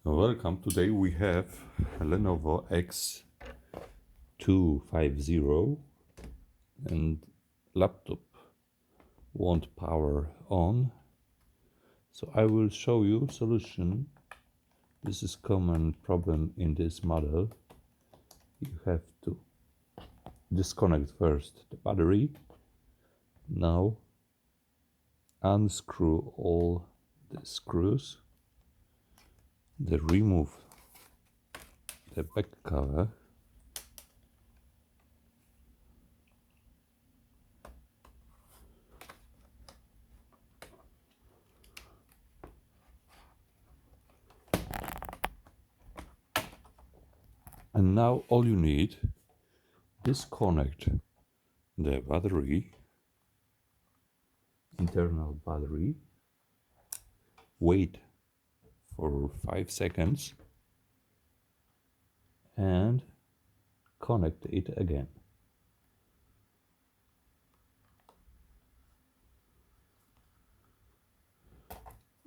Welcome. Today we have a Lenovo X250 and laptop won't power on. So I will show you solution. This is common problem in this model. You have to disconnect first the battery. Now unscrew all the screws. Then remove the back cover. And now all you need, disconnect the battery, internal battery, wait for 5 seconds and connect it again.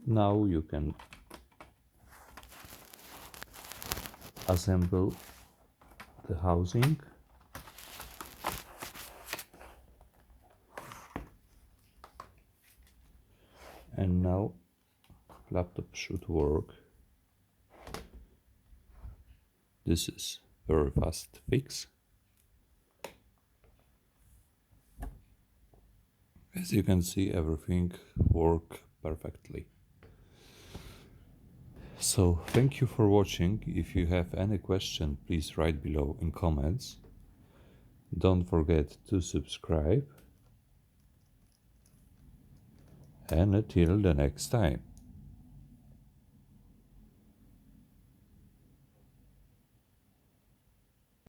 Now you can assemble the housing. And now laptop should work. This is very fast fix. As you can see, everything works perfectly. So thank you for watching. If you have any question, please write below in comments. Don't forget to subscribe. And until the next time.